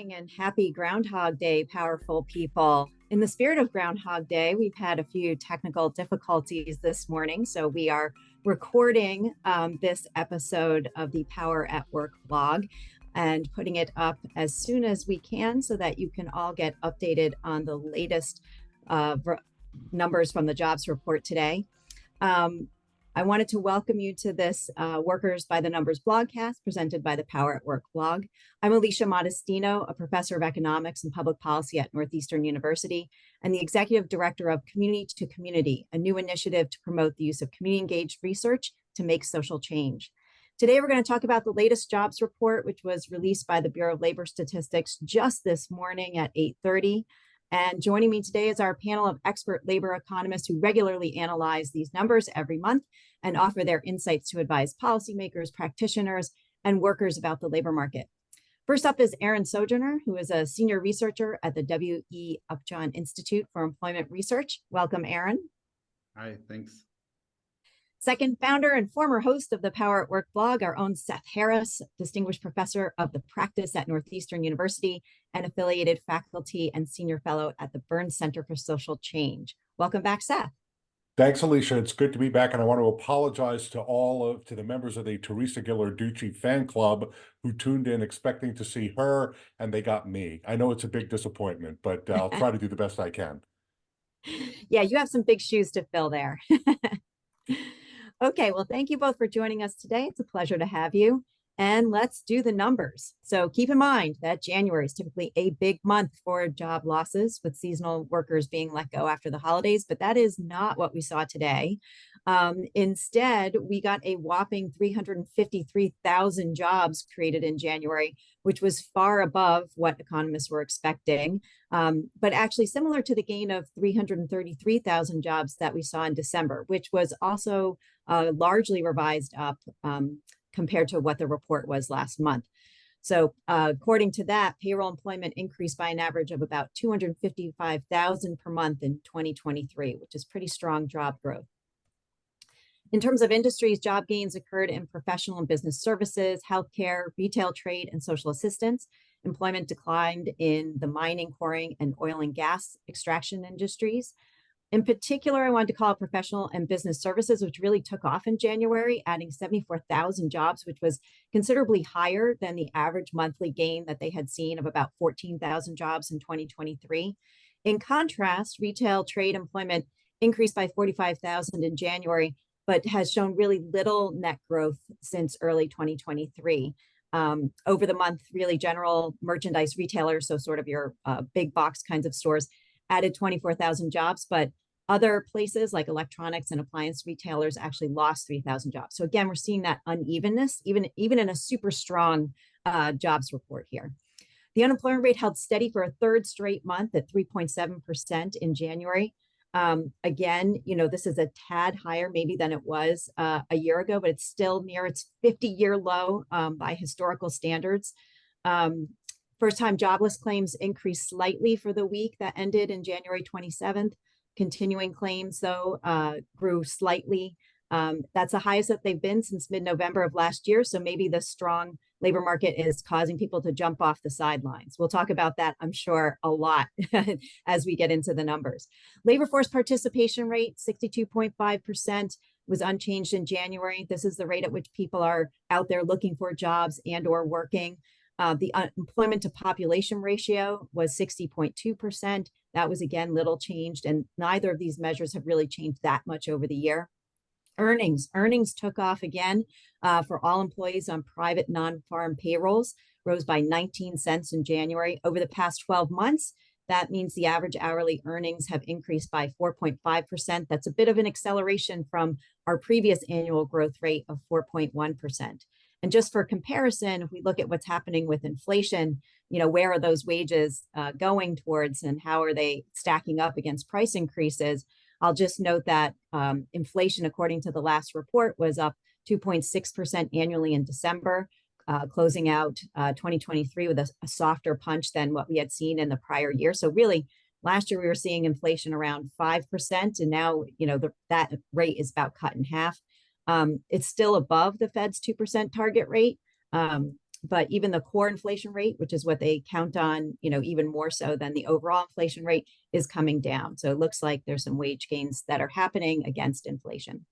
morning and happy Groundhog Day, powerful people. In the spirit of Groundhog Day, we've had a few technical difficulties this morning, so we are recording this episode of the Power at Work blog and putting it up as soon as we can so that you can all get updated on the latest numbers from the jobs report today. I wanted to welcome you to this Workers by the Numbers blogcast presented by the Power at Work blog. I'm Alicia Modestino, a professor of economics and public policy at Northeastern University and the executive director of Community to Community, a new initiative to promote the use of community-engaged research to make social change. Today, we're going to talk about the latest jobs report, which was released by the Bureau of Labor Statistics just this morning at 8:30. And joining me today is our panel of expert labor economists who regularly analyze these numbers every month and offer their insights to advise policymakers, practitioners, and workers about the labor market. First up is Aaron Sojourner, who is a senior researcher at the W.E. Upjohn Institute for Employment Research. Welcome, Aaron. Hi, thanks. Second, founder and former host of the Power at Work blog, our own Seth Harris, distinguished professor of the practice at Northeastern University and affiliated faculty and senior fellow at the Burns Center for Social Change. Welcome back, Seth. Thanks, Alicia. It's good to be back, and I want to apologize to the members of the Teresa Ghilarducci fan club who tuned in expecting to see her, and they got me. I know it's a big disappointment, but I'll try to do the best I can. Yeah, you have some big shoes to fill there. Okay, well, thank you both for joining us today. It's a pleasure to have you. And let's do the numbers. So keep in mind that January is typically a big month for job losses, with seasonal workers being let go after the holidays, but that is not what we saw today. Instead, we got a whopping 353,000 jobs created in January, which was far above what economists were expecting, but actually similar to the gain of 333,000 jobs that we saw in December, which was also largely revised up compared to what the report was last month. So according to that, payroll employment increased by an average of about 255,000 per month in 2023, which is pretty strong job growth. In terms of industries, job gains occurred in professional and business services, healthcare, retail trade, and social assistance. Employment declined in the mining, quarrying, and oil and gas extraction industries. In particular, I wanted to call out professional and business services, which really took off in January, adding 74,000 jobs, which was considerably higher than the average monthly gain that they had seen of about 14,000 jobs in 2023. In contrast, retail trade employment increased by 45,000 in January, but has shown really little net growth since early 2023. Over the month, really general merchandise retailers, so sort of your big box kinds of stores, added 24,000 jobs, but other places like electronics and appliance retailers actually lost 3,000 jobs. So again, we're seeing that unevenness, even in a super strong jobs report here. The unemployment rate held steady for a third straight month at 3.7% in January. Again, this is a tad higher maybe than it was a year ago, but it's still near its 50-year low by historical standards. First-time jobless claims increased slightly for the week that ended in January 27th. Continuing claims, though, grew slightly. That's the highest that they've been since mid-November of last year. So maybe the strong labor market is causing people to jump off the sidelines. We'll talk about that, I'm sure, a lot as we get into the numbers. Labor force participation rate, 62.5%, was unchanged in January. This is the rate at which people are out there looking for jobs and or working. The employment to population ratio was 60.2%. That was, again, little changed, and neither of these measures have really changed that much over the year. Earnings took off again for all employees on private non-farm payrolls, rose by 19 cents in January. Over the past 12 months, that means the average hourly earnings have increased by 4.5%. That's a bit of an acceleration from our previous annual growth rate of 4.1%. And just for comparison, if we look at what's happening with inflation, where are those wages going towards and how are they stacking up against price increases? I'll just note that inflation, according to the last report, was up 2.6% annually in December, closing out 2023 with a softer punch than what we had seen in the prior year. So really, last year we were seeing inflation around 5%, and now that rate is about cut in half. It's still above the Fed's 2% target rate, But even the core inflation rate, which is what they count on, even more so than the overall inflation rate, is coming down. So it looks like there's some wage gains that are happening against inflation.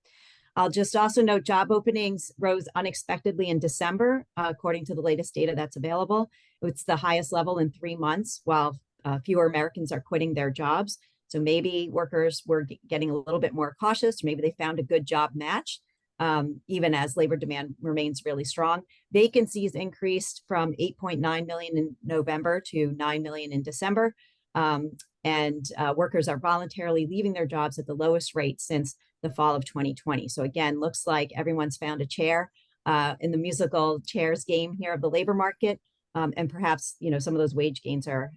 I'll just also note job openings rose unexpectedly in December, according to the latest data that's available. It's the highest level in 3 months, while fewer Americans are quitting their jobs. So maybe workers were getting a little bit more cautious. Maybe they found a good job match, even as labor demand remains really strong. Vacancies increased from 8.9 million in November to 9 million in December. And workers are voluntarily leaving their jobs at the lowest rate since the fall of 2020. So again, looks like everyone's found a chair in the musical chairs game here of the labor market. And perhaps, some of those wage gains are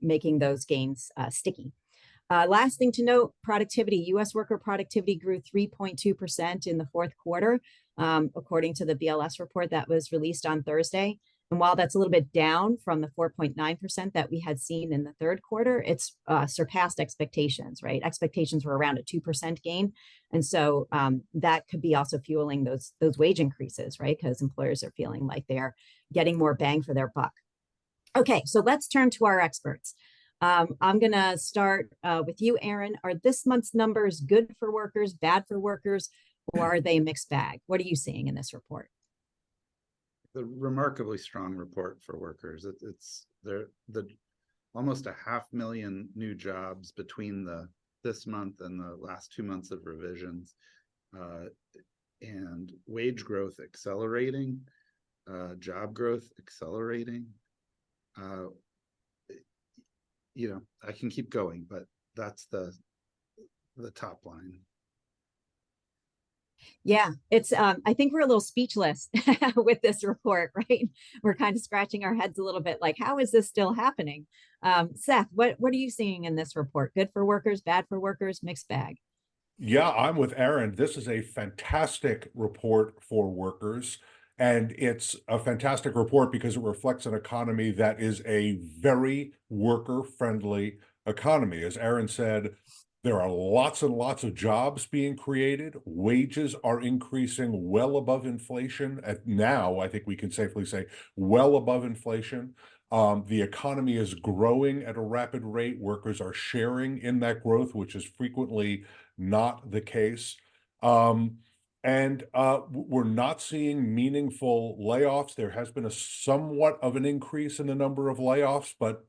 making those gains sticky. Last thing to note, productivity. U.S. worker productivity grew 3.2% in the fourth quarter, according to the BLS report that was released on Thursday. And while that's a little bit down from the 4.9% that we had seen in the third quarter, it's surpassed expectations, right? Expectations were around a 2% gain. And so that could be also fueling those wage increases, right? Because employers are feeling like they're getting more bang for their buck. Okay, so let's turn to our experts. I'm going to start with you, Aaron. Are this month's numbers good for workers, bad for workers, or are they a mixed bag? What are you seeing in this report? The remarkably strong report for workers. It's the almost 500,000 new jobs between this month and the last 2 months of revisions, and wage growth accelerating, job growth accelerating. I can keep going, but that's the top line. Yeah, it's I think we're a little speechless with this report, right? We're kind of scratching our heads a little bit like, how is this still happening? Seth, what are you seeing in this report? Good for workers, bad for workers, mixed bag? Yeah, I'm with Aaron. This is a fantastic report for workers. And it's a fantastic report because it reflects an economy that is a very worker-friendly economy. As Aaron said, there are lots and lots of jobs being created. Wages are increasing well above inflation. Now, I think we can safely say well above inflation. The economy is growing at a rapid rate. Workers are sharing in that growth, which is frequently not the case. And we're not seeing meaningful layoffs. There has been a somewhat of an increase in the number of layoffs, but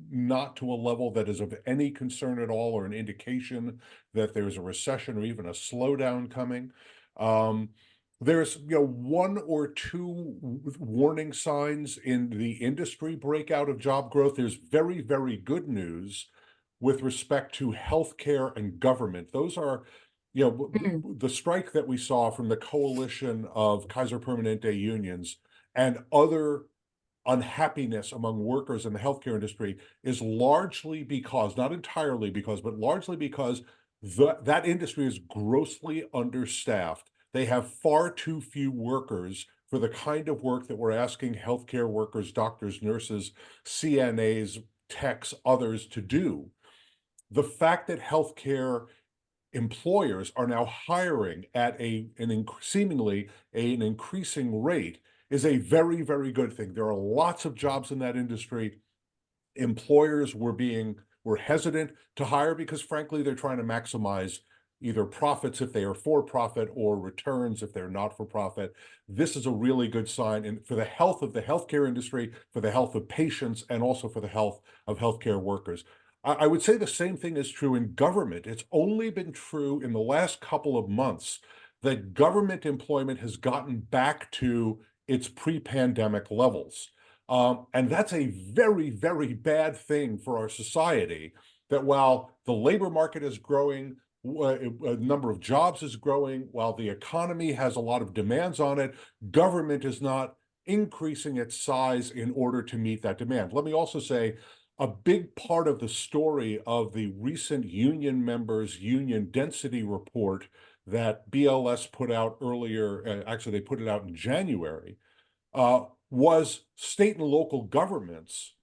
not to a level that is of any concern at all or an indication that there's a recession or even a slowdown coming. There's one or two warning signs in the industry breakout of job growth. There's very, very good news with respect to healthcare and government. Those are the strike that we saw from the coalition of Kaiser Permanente unions and other unhappiness among workers in the healthcare industry is largely because, not entirely because, but largely because that industry is grossly understaffed. They have far too few workers for the kind of work that we're asking healthcare workers, doctors, nurses, CNAs, techs, others to do. The fact that healthcare employers are now hiring at seemingly an increasing rate is a very, very good thing. There are lots of jobs in that industry. Employers were hesitant to hire because frankly, they're trying to maximize either profits if they are for profit or returns if they're not for profit. This is a really good sign and for the health of the healthcare industry, for the health of patients, and also for the health of healthcare workers. I would say the same thing is true in government. It's only been true in the last couple of months that government employment has gotten back to its pre-pandemic levels. And that's a very, very bad thing for our society, that while the labor market is growing, a number of jobs is growing, while the economy has a lot of demands on it, government is not increasing its size in order to meet that demand. Let me also say, a big part of the story of the recent union members' union density report that BLS put out earlier, actually they put it out in January, was state and local governments.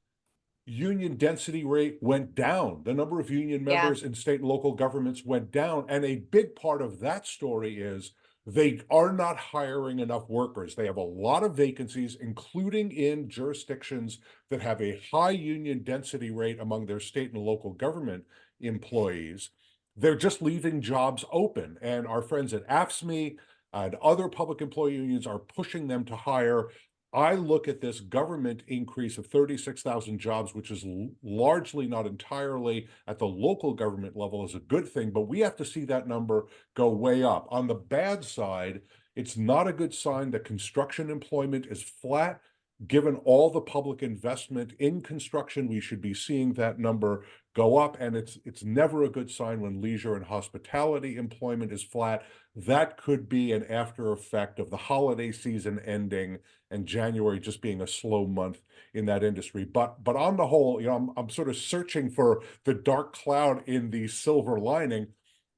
Union density rate went down. The number of union members in state and local governments went down. And a big part of that story is They are not hiring enough workers. They have a lot of vacancies, including in jurisdictions that have a high union density rate among their state and local government employees. They're just leaving jobs open. And our friends at AFSCME and other public employee unions are pushing them to hire. I look at this government increase of 36,000 jobs, which is largely, not entirely, at the local government level, as a good thing, but we have to see that number go way up. On the bad side, it's not a good sign that construction employment is flat. Given all the public investment in construction, we should be seeing that number go up, and it's never a good sign when leisure and hospitality employment is flat. That could be an after effect of the holiday season ending and January just being a slow month in that industry. But on the whole, I'm sort of searching for the dark cloud in the silver lining.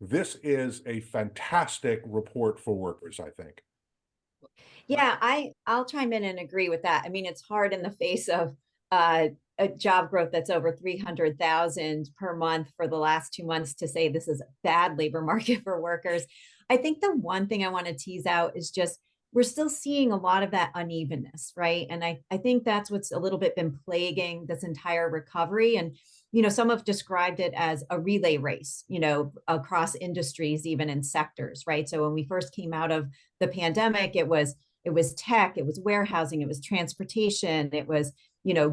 This is a fantastic report for workers, I think. Yeah, I'll chime in and agree with that. I mean, it's hard in the face of a job growth that's over 300,000 per month for the last 2 months to say this is a bad labor market for workers. I think the one thing I want to tease out is just we're still seeing a lot of that unevenness, right? And I think that's what's a little bit been plaguing this entire recovery. And some have described it as a relay race, across industries, even in sectors, right? So when we first came out of the pandemic, it was tech, it was warehousing, it was transportation, it was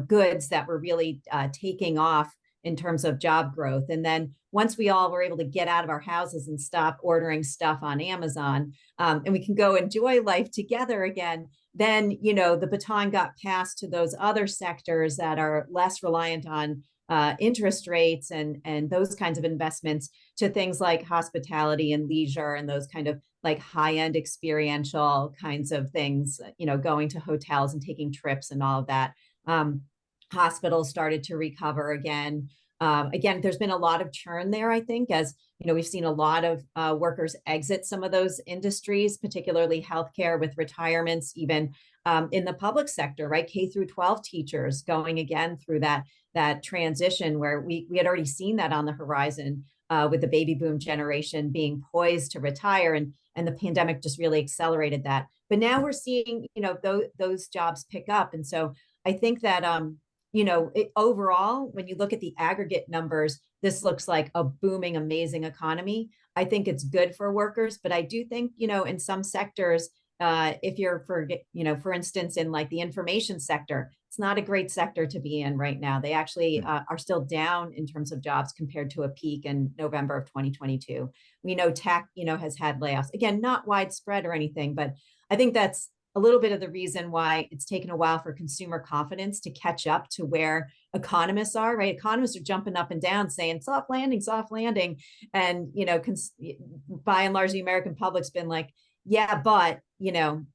goods that were really taking off in terms of job growth. And then once we all were able to get out of our houses and stop ordering stuff on Amazon, and we can go enjoy life together again, then the baton got passed to those other sectors that are less reliant on interest rates and those kinds of investments, to things like hospitality and leisure and those kind of like high-end experiential kinds of things, going to hotels and taking trips and all of that. Hospitals started to recover again. Again, there's been a lot of churn there, I think, as we've seen a lot of workers exit some of those industries, particularly healthcare, with retirements, even in the public sector, right? K through 12 teachers going again through that transition, where we had already seen that on the horizon with the baby boom generation being poised to retire, and the pandemic just really accelerated that. But now we're seeing those jobs pick up, and so I think that overall, when you look at the aggregate numbers, this looks like a booming, amazing economy. I think it's good for workers, but I do think in some sectors, if you're for instance, in like the information sector, it's not a great sector to be in right now. They actually are still down in terms of jobs compared to a peak in November of 2022. We know tech, has had layoffs. Again, not widespread or anything, but I think that's a little bit of the reason why it's taken a while for consumer confidence to catch up to where economists are, right? Economists are jumping up and down saying soft landing, soft landing. And, by and large, the American public's been like, yeah, but, and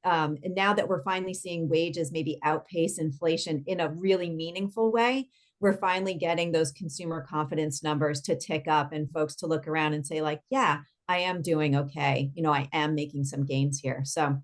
now that we're finally seeing wages maybe outpace inflation in a really meaningful way, we're finally getting those consumer confidence numbers to tick up and folks to look around and say like, yeah, I am doing okay. I am making some gains here. So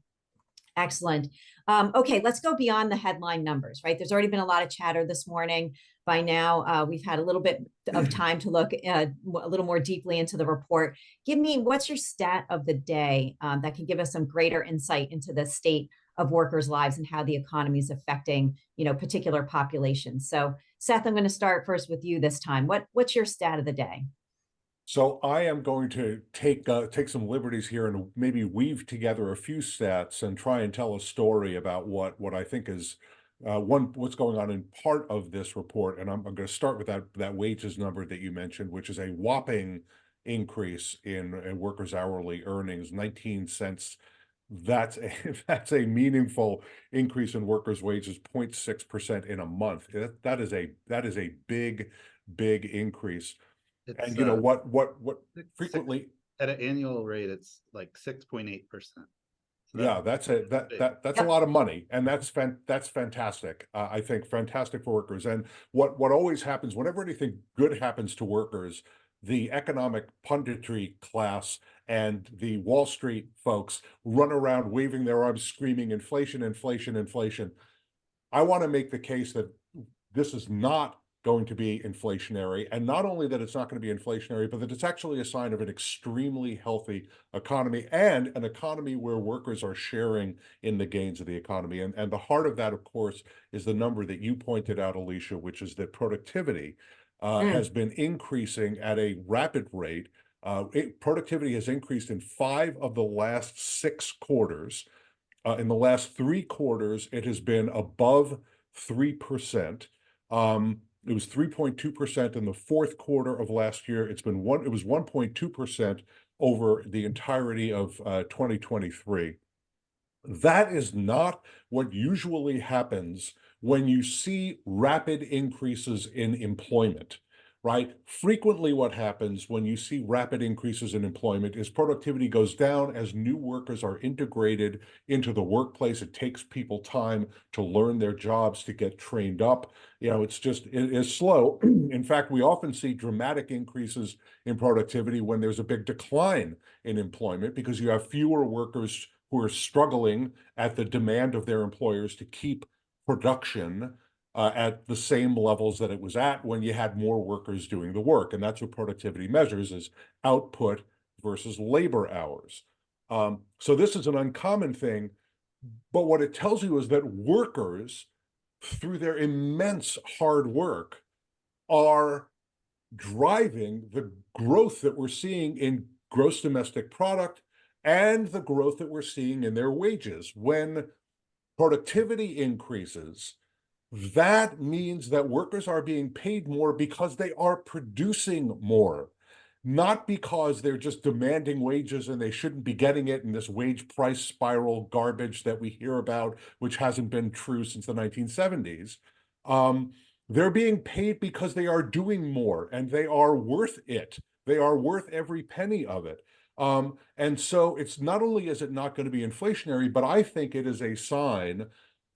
excellent. Okay, let's go beyond the headline numbers, right? There's already been a lot of chatter this morning. By now, we've had a little bit of time to look a little more deeply into the report. Give me, what's your stat of the day that can give us some greater insight into the state of workers' lives and how the economy is affecting, particular populations. So, Seth, I'm going to start first with you this time. What's your stat of the day? So I am going to take some liberties here and maybe weave together a few stats and try and tell a story about what I think is what's going on in part of this report. And I'm going to start with that wages number that you mentioned, which is a whopping increase in workers' hourly earnings, 19 cents. That's a meaningful increase in workers' wages, 0.6% in a month. That is a big increase. It's, And what frequently at an annual rate, it's like 6.8%. Yeah, that's a lot of money, and that's fantastic. I think fantastic for workers. And what always happens whenever anything good happens to workers, the economic punditry class and the Wall Street folks run around waving their arms, screaming inflation, inflation, inflation. I want to make the case that this is not going to be inflationary. And not only that it's not going to be inflationary, but that it's actually a sign of an extremely healthy economy and an economy where workers are sharing in the gains of the economy. And the heart of that, of course, is the number that you pointed out, Alicia, which is that productivity has been increasing at a rapid rate. Productivity has increased in 5 of the last 6 quarters. In the last 3 quarters, it has been above 3%. It was 3.2% in the fourth quarter of last year. It was 1.2% over the entirety of 2023. That is not what usually happens when you see rapid increases in employment, right? Frequently, what happens when you see rapid increases in employment is productivity goes down as new workers are integrated into the workplace. It takes people time to learn their jobs, to get trained up. It is slow. In fact, we often see dramatic increases in productivity when there's a big decline in employment because you have fewer workers who are struggling at the demand of their employers to keep production at the same levels that it was at when you had more workers doing the work. And that's what productivity measures, is output versus labor hours. So this is an uncommon thing, but what it tells you is that workers, through their immense hard work, are driving the growth that we're seeing in gross domestic product and the growth that we're seeing in their wages. When productivity increases, that means that workers are being paid more because they are producing more, not because they're just demanding wages and they shouldn't be getting it in this wage price spiral garbage that we hear about, which hasn't been true since the 1970s. They're being paid because they are doing more and they are worth it. They are worth every penny of it. And so it's not only is it not going to be inflationary, but I think it is a sign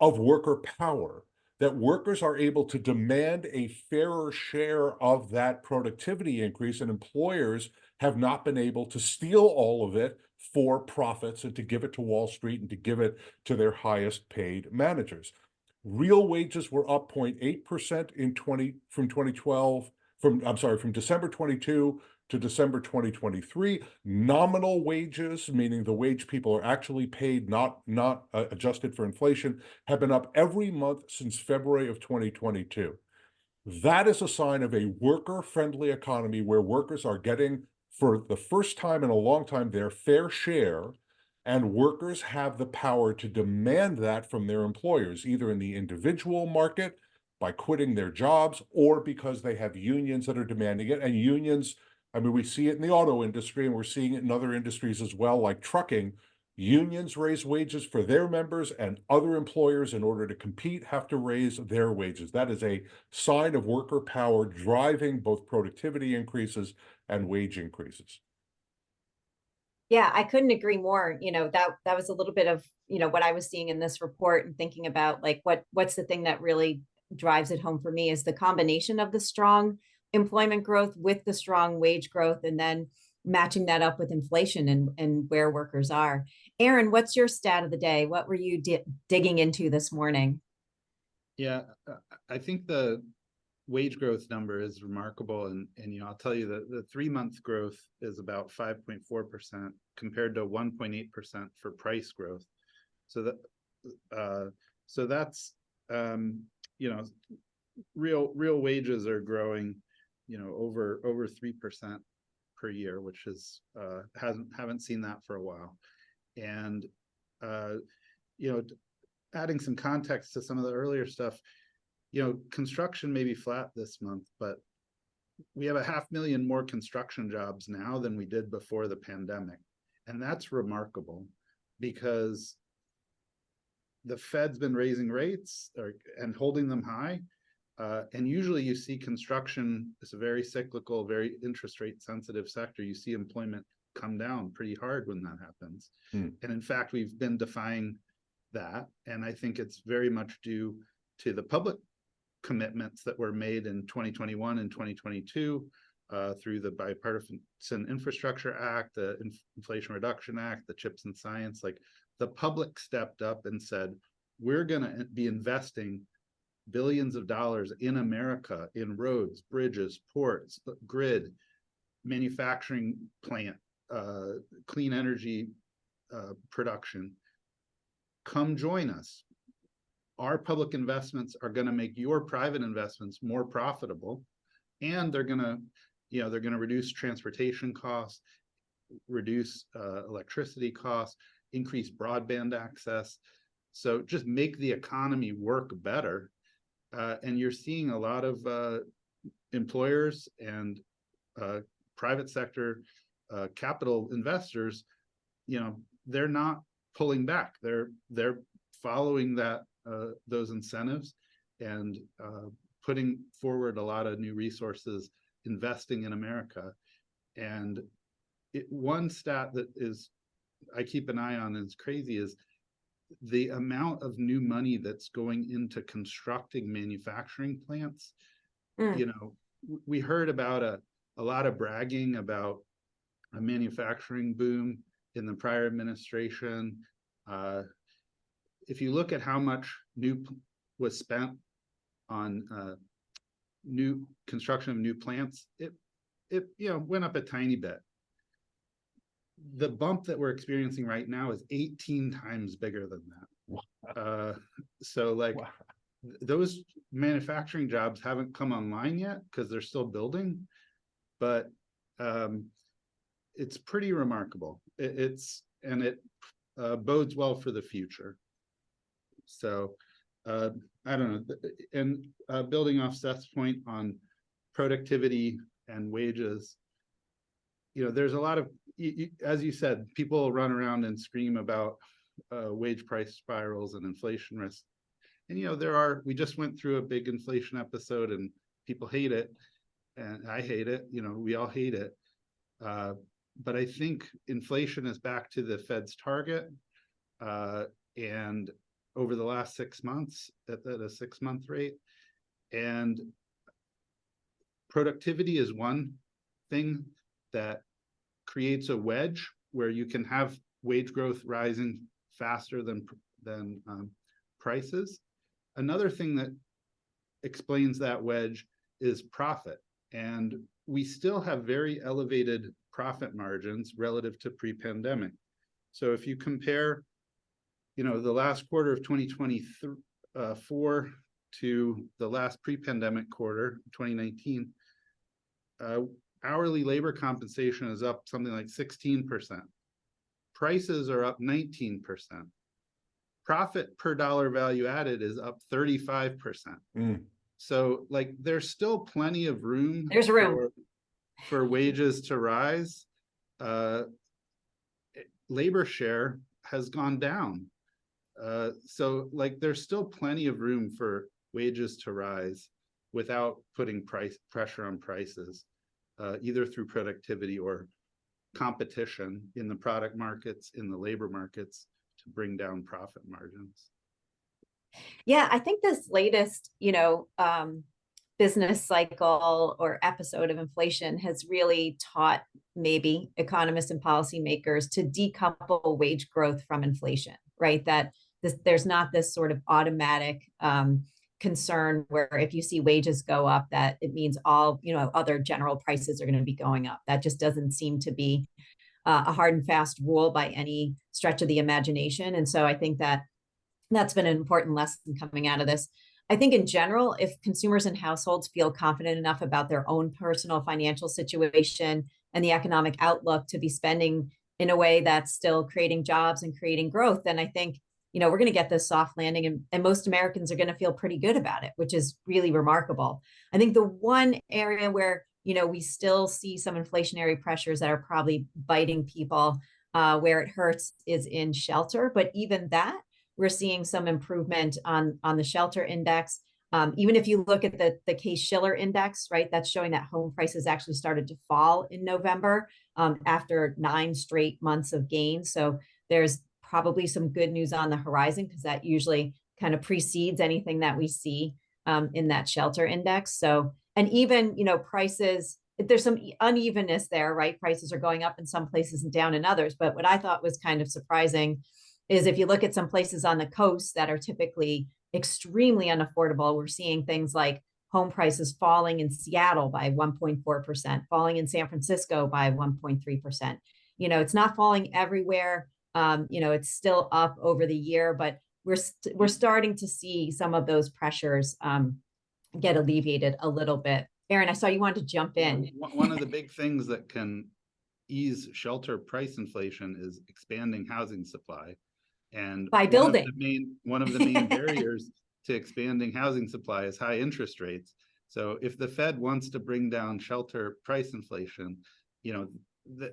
of worker power, that workers are able to demand a fairer share of that productivity increase, and employers have not been able to steal all of it for profits and to give it to Wall Street and to give it to their highest paid managers. Real wages were up 0.8% from December 22 to December 2023. Nominal wages, meaning the wage people are actually paid, not adjusted for inflation, have been up every month since February of 2022. That is a sign of a worker-friendly economy where workers are getting, for the first time in a long time, their fair share, and workers have the power to demand that from their employers, either in the individual market by quitting their jobs or because they have unions that are demanding it. And unions, I mean, we see it in the auto industry and we're seeing it in other industries as well, like trucking. Unions raise wages for their members, and other employers, in order to compete, have to raise their wages. That is a sign of worker power driving both productivity increases and wage increases. Yeah, I couldn't agree more. That was a little bit of, what I was seeing in this report, and thinking about like what's the thing that really drives it home for me is the combination of the strong employment growth with the strong wage growth, and then matching that up with inflation and where workers are. Aaron, what's your stat of the day? What were you digging into this morning? Yeah, I think the wage growth number is remarkable, and I'll tell you that the 3-month growth is about 5.4% compared to 1.8% for price growth. So that's real wages are growing over 3% per year, which is haven't seen that for a while. And adding some context to some of the earlier stuff, construction may be flat this month, but we have 500,000 more construction jobs now than we did before the pandemic. And that's remarkable because the Fed's been raising rates and holding them high. And usually you see construction is a very cyclical, very interest rate sensitive sector. You see employment come down pretty hard when that happens. And in fact, we've been defying that. And I think it's very much due to the public commitments that were made in 2021 and 2022 through the Bipartisan Infrastructure Act, the Inflation Reduction Act, the CHIPS and Science. Like, the public stepped up and said, we're going to be investing billions of dollars in America in roads, bridges, ports, grid, manufacturing plant, clean energy production. Come join us. Our public investments are going to make your private investments more profitable, and they're going to, they're going to reduce transportation costs, reduce electricity costs, increase broadband access. So just make the economy work better. And you're seeing a lot of employers and private sector capital investors, they're not pulling back. They're following that those incentives and putting forward a lot of new resources, investing in America. And one stat that I keep an eye on and is crazy is the amount of new money that's going into constructing manufacturing plants. We heard about a lot of bragging about a manufacturing boom in the prior administration. If you look at how much was spent on new construction of new plants, it went up a tiny bit. The bump that we're experiencing right now is 18 times bigger than that. Wow. Those manufacturing jobs haven't come online yet because they're still building, but it's pretty remarkable. It bodes well for the future. So I don't know. And building off Seth's point on productivity and wages, there's a lot of, as you said, people run around and scream about wage price spirals and inflation risk. And we just went through a big inflation episode and people hate it. And I hate it, we all hate it. But I think inflation is back to the Fed's target. And over the last 6 months at a 6-month rate. And productivity is one thing that creates a wedge where you can have wage growth rising faster than prices. Another thing that explains that wedge is profit. And we still have very elevated profit margins relative to pre-pandemic. So if you compare, the last quarter of 2024 to the last pre-pandemic quarter, 2019, hourly labor compensation is up something like 16%. Prices are up 19%. Profit per dollar value added is up 35%. So there's still plenty of room. There's room for wages to rise. Labor share has gone down. So there's still plenty of room for wages to rise without putting pressure on prices, either through productivity or competition in the product markets, in the labor markets, to bring down profit margins. Yeah, I think this latest, business cycle or episode of inflation has really taught maybe economists and policymakers to decouple wage growth from inflation, right? That there's not this sort of automatic concern where if you see wages go up, that it means all, other general prices are going to be going up. That just doesn't seem to be a hard and fast rule by any stretch of the imagination. And so I think that's been an important lesson coming out of this. I think in general, if consumers and households feel confident enough about their own personal financial situation and the economic outlook to be spending in a way that's still creating jobs and creating growth, then I think, we're going to get this soft landing and most Americans are going to feel pretty good about it, which is really remarkable. I think the one area where, we still see some inflationary pressures that are probably biting people where it hurts is in shelter. But even that, we're seeing some improvement on the shelter index. Even if you look at the Case-Shiller index, right, that's showing that home prices actually started to fall in November after 9 straight months of gains. So there's probably some good news on the horizon because that usually kind of precedes anything that we see in that shelter index. So, and even, prices, there's some unevenness there, right? Prices are going up in some places and down in others. But what I thought was kind of surprising is if you look at some places on the coast that are typically extremely unaffordable. We're seeing things like home prices falling in Seattle by 1.4%, falling in San Francisco by 1.3%. It's not falling everywhere. It's still up over the year, but we're starting to see some of those pressures get alleviated a little bit. Aaron, I saw you wanted to jump in. One of the big things that can ease shelter price inflation is expanding housing supply. And by building. One of the main barriers to expanding housing supply is high interest rates. So if the Fed wants to bring down shelter price inflation,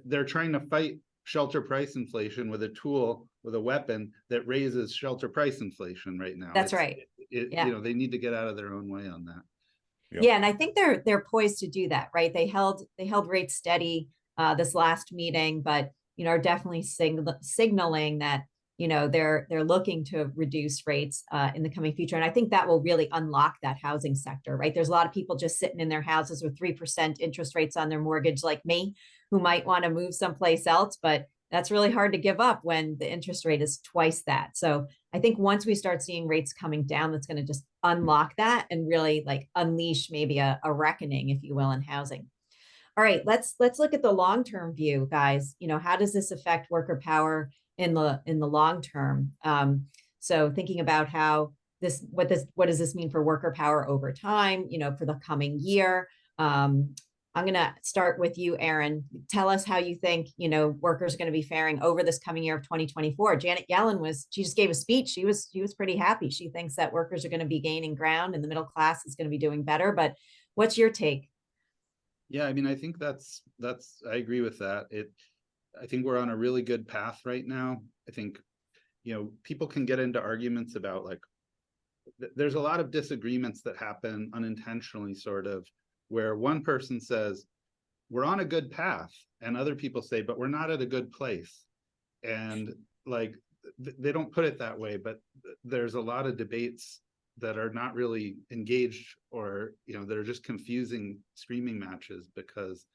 they're trying to fight shelter price inflation with a tool, with a weapon that raises shelter price inflation right now. That's right. They need to get out of their own way on that. Yep. Yeah, and I think they're poised to do that, right? They held rates steady this last meeting, but are definitely signaling that they're looking to reduce rates in the coming future, and I think that will really unlock that housing sector, right? There's a lot of people just sitting in their houses with 3% interest rates on their mortgage, like me, who might want to move someplace else, but that's really hard to give up when the interest rate is twice that. So I think once we start seeing rates coming down, that's going to just unlock that and really like unleash maybe a reckoning, if you will, in housing. All right, let's look at the long-term view, guys. How does this affect worker power in the long term? So thinking about how what does this mean for worker power over time, for the coming year? I'm going to start with you, Aaron. Tell us how you think, workers are going to be faring over this coming year of 2024. Janet Yellen she just gave a speech. She was pretty happy. She thinks that workers are going to be gaining ground and the middle class is going to be doing better. But what's your take? Yeah, I mean, I think I agree with that. I think we're on a really good path right now. I think, people can get into arguments about there's a lot of disagreements that happen unintentionally, sort of, where one person says, we're on a good path, and other people say, but we're not at a good place. And they don't put it that way, but there's a lot of debates that are not really engaged, or, that are just confusing screaming matches, because,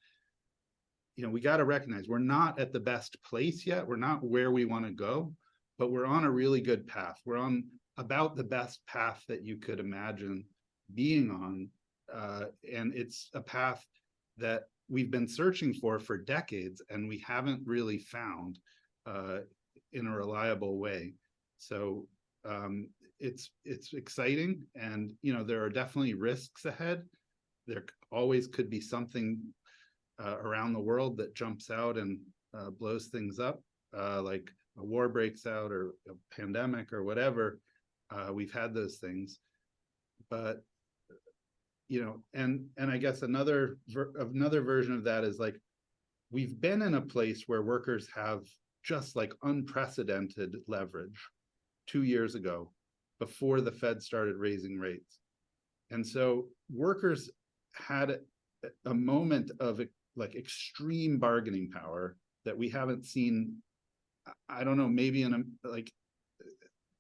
we got to recognize we're not at the best place yet. We're not where we want to go, but we're on a really good path. We're on about the best path that you could imagine being on. And it's a path that we've been searching for decades, and we haven't really found in a reliable way. So it's exciting, and there are definitely risks ahead. There always could be something around the world that jumps out and blows things up, like a war breaks out or a pandemic or whatever. We've had those things, but and I guess another version of that is we've been in a place where workers have just unprecedented leverage 2 years ago, before the Fed started raising rates. And so workers had a moment of extreme bargaining power that we haven't seen, I don't know, maybe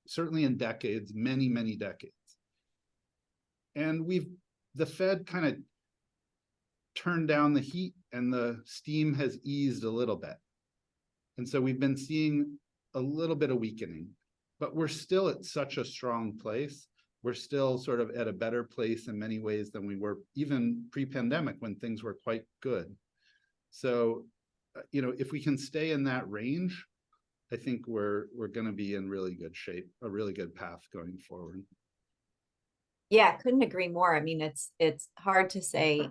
certainly in decades, many, many decades. And the Fed kind of turned down the heat, and the steam has eased a little bit. And so we've been seeing a little bit of weakening, but we're still at such a strong place. We're still sort of at a better place in many ways than we were even pre-pandemic, when things were quite good. So, if we can stay in that range, I think we're going to be in really good shape, a really good path going forward. Yeah, couldn't agree more. I mean, it's hard to say,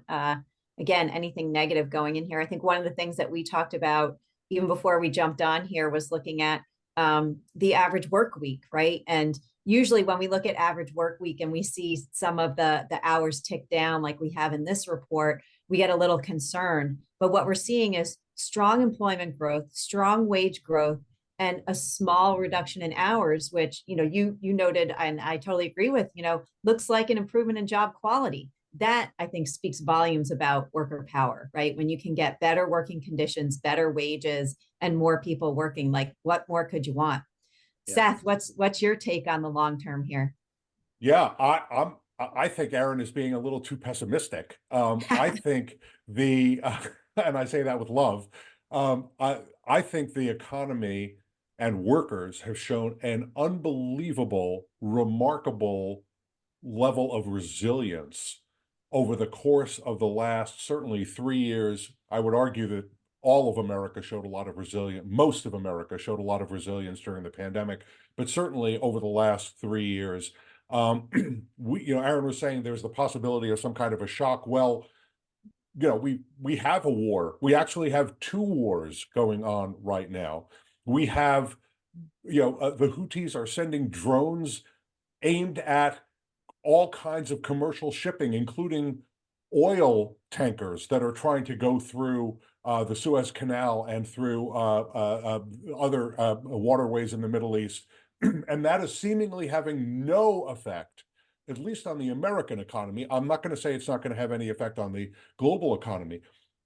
again, anything negative going in here. I think one of the things that we talked about even before we jumped on here was looking at the average work week, right? And usually when we look at average work week and we see some of the hours tick down like we have in this report, we get a little concerned. But what we're seeing is strong employment growth, strong wage growth, and a small reduction in hours, which you noted, and I totally agree with, looks like an improvement in job quality. That, I think, speaks volumes about worker power, right? When you can get better working conditions, better wages, and more people working, what more could you want? Yeah. Seth, what's your take on the long term here? Yeah, I think Aaron is being a little too pessimistic. I think and I say that with love. I think the economy and workers have shown an unbelievable, remarkable level of resilience over the course of the last certainly 3 years. I would argue that all of America showed a lot of resilience. Most of America showed a lot of resilience during the pandemic, but certainly over the last 3 years. Aaron was saying there's the possibility of some kind of a shock. Well, we have a war. We actually have two wars going on right now. We have, the Houthis are sending drones aimed at all kinds of commercial shipping, including oil tankers that are trying to go through the Suez Canal and through other waterways in the Middle East. And that is seemingly having no effect, at least on the American economy. I'm not going to say it's not going to have any effect on the global economy.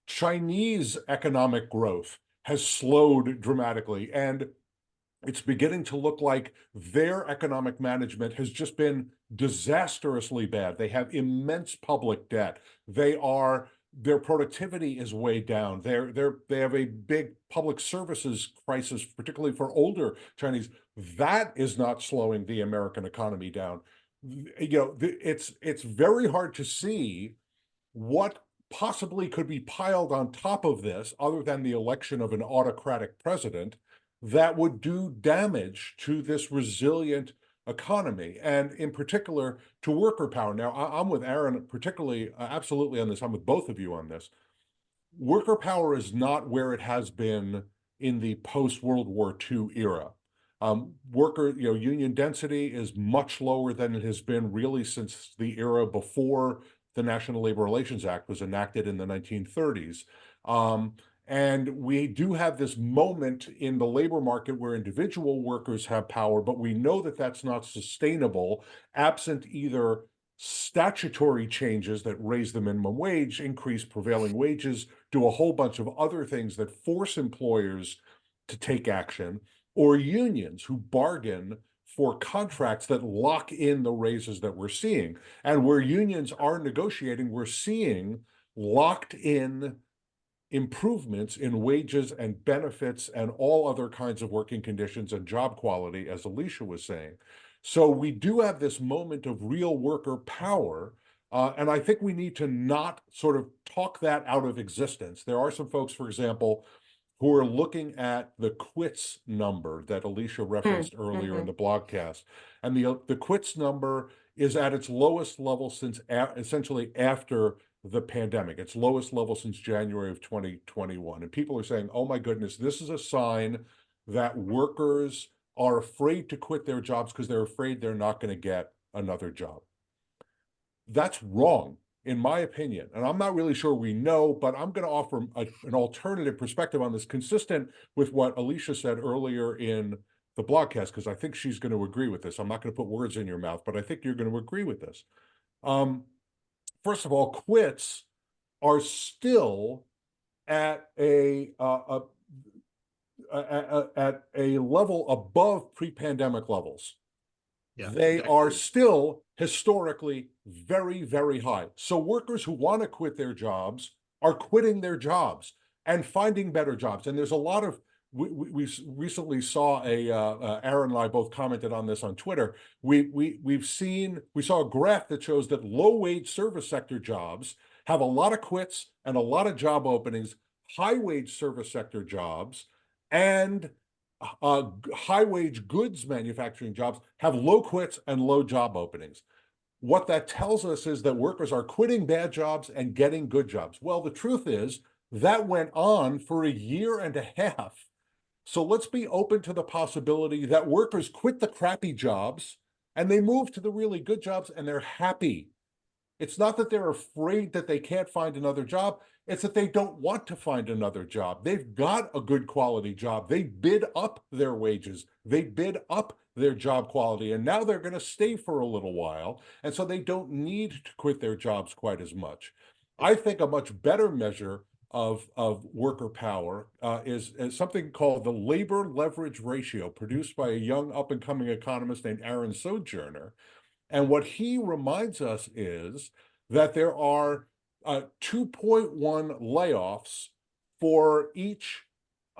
Chinese economic growth has slowed dramatically, and it's beginning to look like their economic management has just been disastrously bad. They have immense public debt. Their productivity is way down. They have a big public services crisis, particularly for older Chinese. That is not slowing the American economy down. It's very hard to see what possibly could be piled on top of this, other than the election of an autocratic president, that would do damage to this resilient economy, and in particular to worker power. Now, I'm with Aaron, particularly, absolutely on this. I'm with both of you on this. Worker power is not where it has been in the post-World War II era. Union density is much lower than it has been really since the era before the National Labor Relations Act was enacted in the 1930s. And we do have this moment in the labor market where individual workers have power, but we know that that's not sustainable absent either statutory changes that raise the minimum wage, increase prevailing wages, do a whole bunch of other things that force employers to take action, or unions who bargain for contracts that lock in the raises that we're seeing. And where unions are negotiating, we're seeing locked in improvements in wages and benefits and all other kinds of working conditions and job quality, as Alicia was saying. So we do have this moment of real worker power, and I think we need to not sort of talk that out of existence. There are some folks, for example, who are looking at the quits number that Alicia referenced earlier in the blogcast. And the quits number is at its lowest level since essentially after the pandemic, its lowest level since January of 2021. And people are saying, oh my goodness, this is a sign that workers are afraid to quit their jobs because they're afraid they're not going to get another job. That's wrong, in my opinion. And I'm not really sure we know, but I'm going to offer an alternative perspective on this, consistent with what Alicia said earlier in the blogcast, because I think she's going to agree with this. I'm not going to put words in your mouth, but I think you're going to agree with this. First of all, quits are still at a level above pre-pandemic levels. Yeah, they are still historically very, very high. So workers who want to quit their jobs are quitting their jobs and finding better jobs. And there's a lot of, we recently saw Aaron and I both commented on this on Twitter. We saw a graph that shows that low-wage service sector jobs have a lot of quits and a lot of job openings. High-wage service sector jobs and high-wage goods manufacturing jobs have low quits and low job openings. What that tells us is that workers are quitting bad jobs and getting good jobs. Well, the truth is that went on for a year and a half. So let's be open to the possibility that workers quit the crappy jobs and they move to the really good jobs and they're happy. It's not that they're afraid that they can't find another job. It's that they don't want to find another job. They've got a good quality job. They bid up their wages. They bid up their job quality, and now they're going to stay for a little while. And so they don't need to quit their jobs quite as much. I think a much better measure of worker power is something called the labor leverage ratio, produced by a young up-and-coming economist named Aaron Sojourner. And what he reminds us is that there are 2.1 layoffs for each,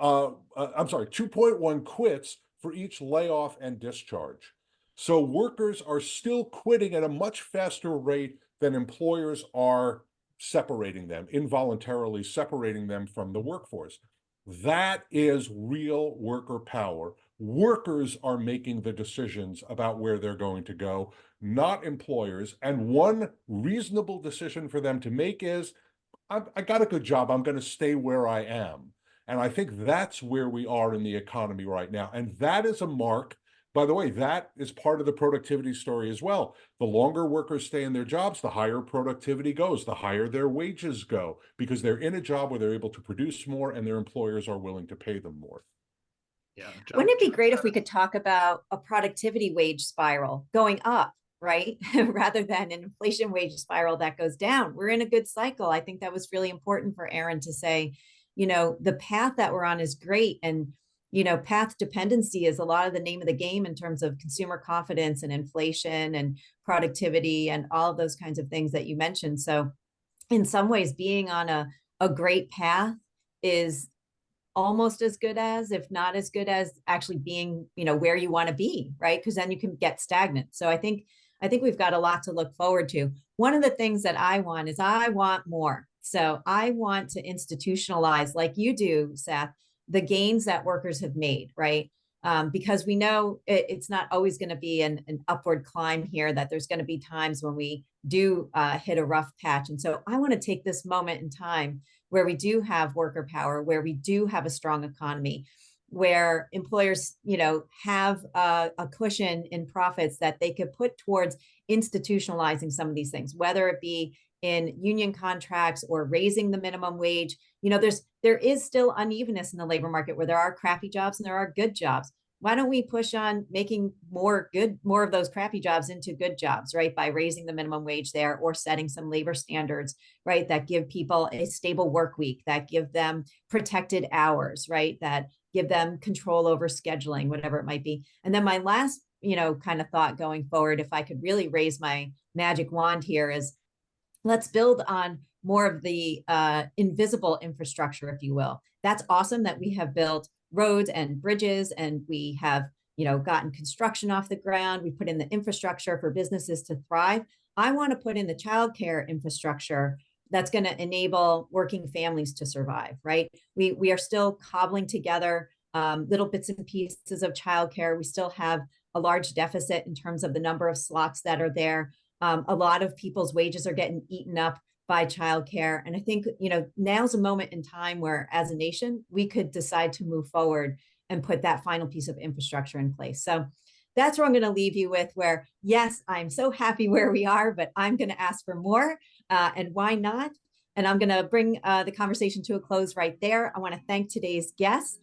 2.1 quits for each layoff and discharge. So workers are still quitting at a much faster rate than employers are separating them, involuntarily separating them from the workforce. That is real worker power. Workers are making the decisions about where they're going to go, not employers. And one reasonable decision for them to make is, I got a good job, I'm going to stay where I am. And I think that's where we are in the economy right now. And that is a mark. By the way, that is part of the productivity story as well. The longer workers stay in their jobs, the higher productivity goes, the higher their wages go, because they're in a job where they're able to produce more and their employers are willing to pay them more. Yeah. Wouldn't it be great if we could talk about a productivity wage spiral going up, right? Rather than an inflation wage spiral that goes down. We're in a good cycle. I think that was really important for Aaron to say, the path that we're on is great. And, path dependency is a lot of the name of the game in terms of consumer confidence and inflation and productivity and all of those kinds of things that you mentioned. So in some ways, being on a great path is almost as good as, if not as good as, actually being, where you want to be, right? Because then you can get stagnant. So I think we've got a lot to look forward to. One of the things that I want is I want more. So I want to institutionalize, like you do, Seth, the gains that workers have made, right? Because we know it's not always going to be an upward climb here, that there's going to be times when we do hit a rough patch. And so I want to take this moment in time where we do have worker power, where we do have a strong economy, where employers, have a cushion in profits that they could put towards institutionalizing some of these things, whether it be in union contracts or raising the minimum wage. There is still unevenness in the labor market where there are crappy jobs and there are good jobs. Why don't we push on making more of those crappy jobs into good jobs, right? By raising the minimum wage there, or setting some labor standards, right? That give people a stable work week, that give them protected hours, right? That give them control over scheduling, whatever it might be. And then my last, kind of thought going forward, if I could really raise my magic wand here, is let's build on more of the invisible infrastructure, if you will. That's awesome that we have built roads and bridges, and we have, gotten construction off the ground. We put in the infrastructure for businesses to thrive. I want to put in the childcare infrastructure that's going to enable working families to survive, right? We are still cobbling together little bits and pieces of childcare. We still have a large deficit in terms of the number of slots that are there. A lot of people's wages are getting eaten up by childcare. And I think, now's a moment in time where, as a nation, we could decide to move forward and put that final piece of infrastructure in place. So that's where I'm going to leave you with, where, yes, I'm so happy where we are, but I'm going to ask for more. And why not? And I'm going to bring the conversation to a close right there. I want to thank today's guests,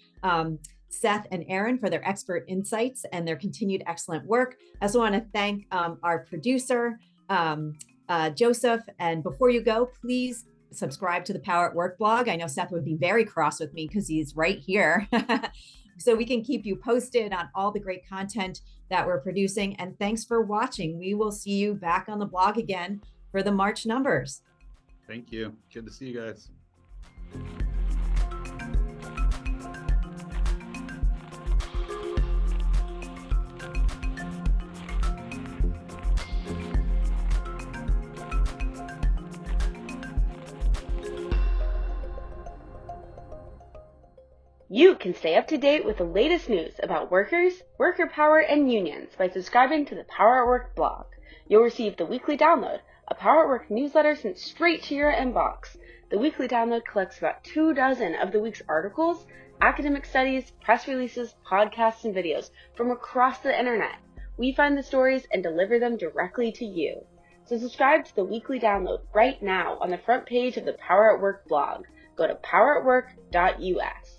Seth and Aaron, for their expert insights and their continued excellent work. I also want to thank our producer, Joseph. And before you go, please subscribe to the Power at Work blog. I know Seth would be very cross with me because he's right here. So we can keep you posted on all the great content that we're producing. And thanks for watching. We will see you back on the blog again for the March numbers. Thank you. Good to see you guys. You can stay up to date with the latest news about workers, worker power, and unions by subscribing to the Power at Work blog. You'll receive the weekly download, a Power at Work newsletter sent straight to your inbox. The weekly download collects about 24 of the week's articles, academic studies, press releases, podcasts, and videos from across the internet. We find the stories and deliver them directly to you. So subscribe to the weekly download right now on the front page of the Power at Work blog. Go to poweratwork.us.